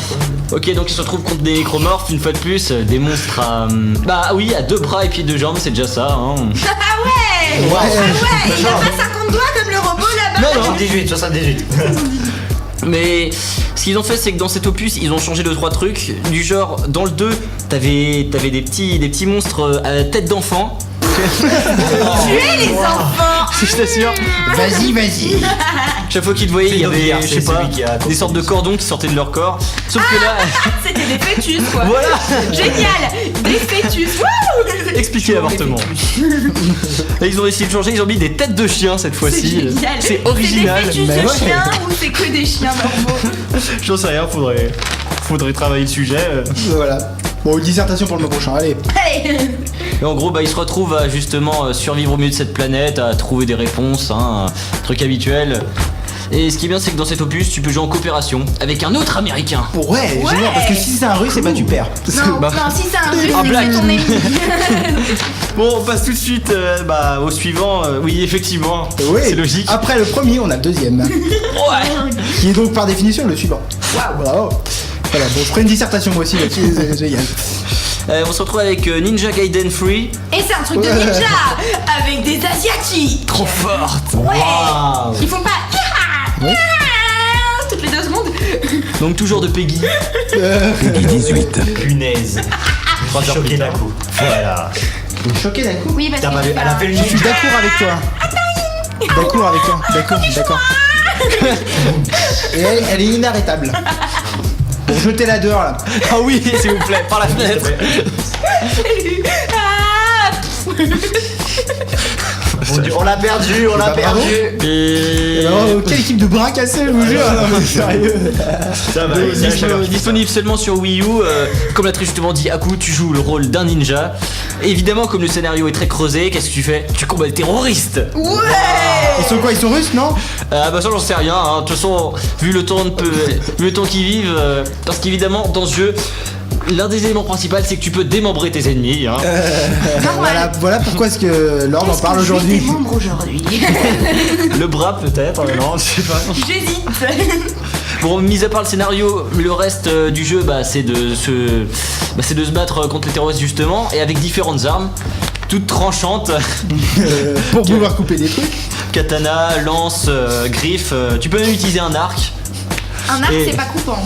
Ok, donc ils se retrouvent contre des nécromorphes, une fois de plus, des monstres à. Bah oui, à 2 bras et puis 2 jambes, c'est déjà ça, hein. Ah ouais. Ouais. Ah ouais, il a pas 50 doigts comme le robot là-bas. Non, non. 78. Mais ce qu'ils ont fait, c'est que dans cet opus, ils ont changé 2-3 trucs. Du genre, dans le 2, t'avais des petits monstres à la tête d'enfant. Tuez les enfants. Je t'assure. Vas-y. Chaque fois qu'ils te voyaient, il y avait, Nokia, je c'est sais pas, celui qui a des sortes de cordons qui sortaient de leur corps. Sauf que là, C'était des fœtus quoi. voilà, Génial. Des fœtus. Wouh. expliquez l'avortement. Là, ils ont décidé de changer, ils ont mis des têtes de chiens cette C'est fois-ci. génial. C'est original. C'est des fœtus Mais de ouais. chiens ou c'est que des chiens normaux? J'en sais rien, faudrait travailler le sujet. Voilà. Bon, une dissertation pour le mois prochain, allez. Allez. Et en gros, bah, ils se retrouvent à justement survivre au milieu de cette planète, à trouver des réponses, hein, un truc habituel. Et ce qui est bien, c'est que dans cet opus, tu peux jouer en coopération avec un autre américain. Ouais, génial, parce que si c'est un russe, et bah tu perds. Non, Bah, non, si c'est un russe, un c'est black. ton ennemi. Bon, on passe tout de suite au suivant. Oui, effectivement, Oui. c'est logique. Après le premier, on a le deuxième. Ouais. Qui est donc par définition le suivant. Waouh, bravo. Voilà, bon, je ferai une dissertation moi aussi là-dessus, c'est génial. On se retrouve avec Ninja Gaiden 3. Et c'est un truc de ninja avec des asiatiques. Trop forte. Ouais. Waouh. Ils font pas toutes les 2 secondes. Donc toujours de Peggy. Peggy 18. Punaise. 3 heures choqué d'un coup. Voilà. Je suis choqué d'un coup. Oui, parce T'as pas que vu, elle a fait le Je suis d'accord avec toi. D'accord avec toi. D'accord. Et elle est inarrêtable. Bon, jetez-la dehors là. Ah oui, s'il vous plaît, par la fenêtre. Ah. On l'a perdu, on l'a Bah, bravo. perdu. Et... Alors, quelle équipe de bras cassés, je vous jure. Non, mais sérieux. Ça va, Disponible seulement sur Wii U. Comme l'a très justement dit Aku, tu joues le rôle d'un ninja. Évidemment, comme le scénario est très creusé, qu'est-ce que tu fais? Tu combats les terroristes. Ouais. Ils sont quoi? Ils sont russes, non? Ah bah ça j'en sais rien, hein. De toute façon, vu le temps qu'ils vivent, parce qu'évidemment dans ce jeu, l'un des éléments principaux c'est que tu peux démembrer tes ennemis, hein. Voilà pourquoi est-ce que Lord en parle aujourd'hui. Le bras peut-être, non, je sais pas. J'hésite. Bon, mis à part le scénario, le reste du jeu, bah, c'est de se battre contre les terroristes justement, et avec différentes armes, toutes tranchantes. Pour pouvoir couper des trucs. Katana, lance, griffe, tu peux même utiliser un arc. Un arc, Et- c'est pas coupant.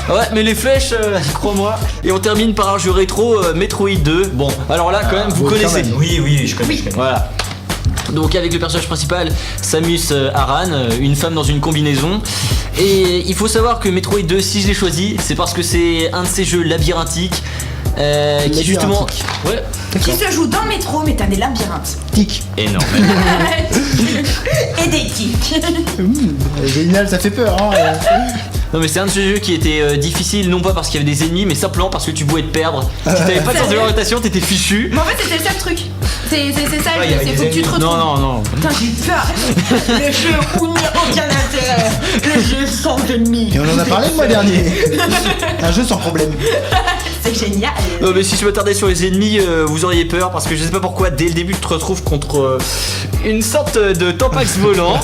Ouais, mais les flèches, crois-moi. Et on termine par un jeu rétro, Metroid 2. Bon, alors là, quand même, vous connaissez. Oui, je connais. Voilà. Donc avec le personnage principal, Samus Aran, une femme dans une combinaison. Et il faut savoir que Metroid 2, si je l'ai choisi, c'est parce que c'est un de ces jeux labyrinthiques. Qui justement. Ouais. Qui se joue dans le métro, mais t'as des labyrinthes. Tic. Énorme. Et des tics. Génial, ça fait peur, hein. Non mais c'est un de ces jeux qui était difficile, non pas parce qu'il y avait des ennemis, mais simplement parce que tu pouvais te perdre. Si t'avais pas de sens de l'orientation, t'étais fichu. Mais en fait, c'était le seul truc. C'est ça, Ouais, il y avait c'est des faut que tu te ennemis. retrouves. Non. Putain, j'ai peur. Le jeu où il n'y a aucun intérêt. Le jeu sans ennemis. Et on en a parlé le mois dernier. Un jeu sans problème. C'est génial. Non mais si je m'attardais sur les ennemis, vous auriez peur parce que je sais pas pourquoi dès le début tu te retrouves contre une sorte de Tampax volant.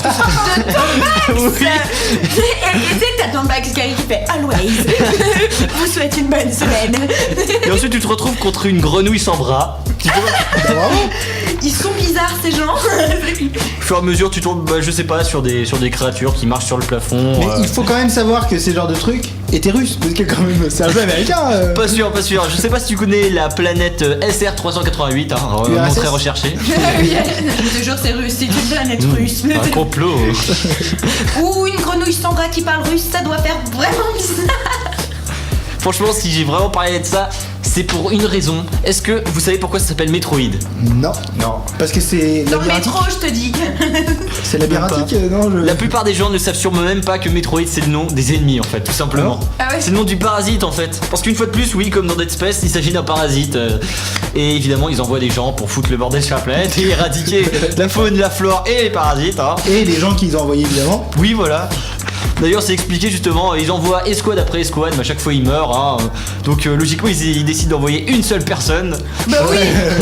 Oui. Et tu sais, t'as ton Max Gary qui fait Always. Vous souhaite une bonne semaine. Et ensuite tu te retrouves contre une grenouille sans bras. Bravo. Ils sont bizarres ces gens. Au fur et à mesure tu tombes, je sais pas, sur des créatures qui marchent sur le plafond. Mais il faut quand même savoir que ces genres de trucs étaient russes, parce que quand même c'est un jeu américain. Pas sûr. Je sais pas si tu connais la planète SR388, un nom très recherché. Toujours c'est russe, c'est une planète russe. Un complot. Ou une grenouille sans bras qui parle russe, ça doit faire vraiment bizarre. Franchement, si j'ai vraiment parlé de ça, c'est pour une raison. Est-ce que vous savez pourquoi ça s'appelle Metroid? Non. Parce que c'est Dans le labyrinthique. métro, je te dis. C'est labyrinthique, non La plupart des gens ne savent sûrement même pas que Metroid c'est le nom des ennemis en fait, tout simplement. Ah ouais. C'est le nom du parasite en fait. Parce qu'une fois de plus, oui, comme dans Dead Space, il s'agit d'un parasite. Et évidemment, ils envoient des gens pour foutre le bordel sur la planète et éradiquer la faune, la flore et les parasites. Hein. Et les gens qu'ils ont envoyés évidemment. Oui, voilà. D'ailleurs, c'est expliqué justement, ils envoient escouade après escouade, mais à chaque fois ils meurent. Hein. Donc logiquement, ils décident d'envoyer une seule personne. Bah oui.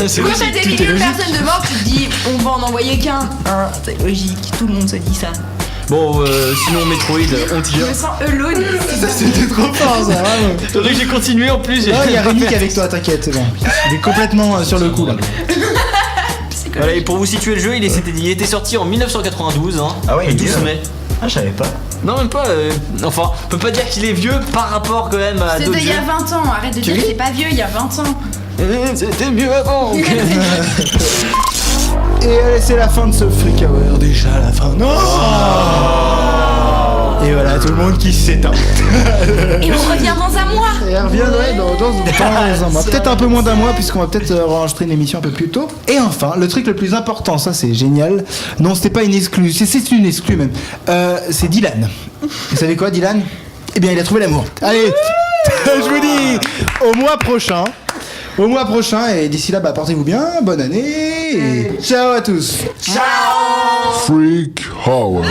C'est Quand logique, t'as tout des est milliers de logique. personnes devant, tu te dis on va en envoyer qu'un. Hein, c'est logique, tout le monde se dit ça. Bon, sinon Metroid, on tire. Je me sens alone. C'était trop fort ça, vraiment. Faudrait que j'ai continué en plus. Non, il y a Rémi qui est avec toi, t'inquiète, c'est bon. Il est complètement sur le coup là. Voilà, et pour vous situer le jeu, il était sorti en 1992, hein, Ah ouais, le il est 12 vieux. mai. Ah, je savais pas. Non, même pas. Enfin, on peut pas dire qu'il est vieux par rapport quand même à C'est d'autres d'il y jeux. a 20 ans, arrête de dire que c'est pas vieux, il y a 20 ans. C'était mieux avant. Et allez, c'est la fin de ce Freak Hour, déjà la fin. Non. Et voilà, tout le monde qui s'éteint. Et on revient dans un mois. Et on reviendrait dans un mois. Peut-être un peu moins d'un mois, puisqu'on va peut-être enregistrer une émission un peu plus tôt. Et enfin, le truc le plus important, ça c'est génial. Non, c'était pas une exclue, c'est une exclue même. C'est Dylan. Vous savez quoi, Dylan? Eh bien, il a trouvé l'amour. Allez, je vous dis au mois prochain. Au mois prochain, et d'ici là, bah, portez-vous bien, bonne année, et ciao à tous. Freak Hour.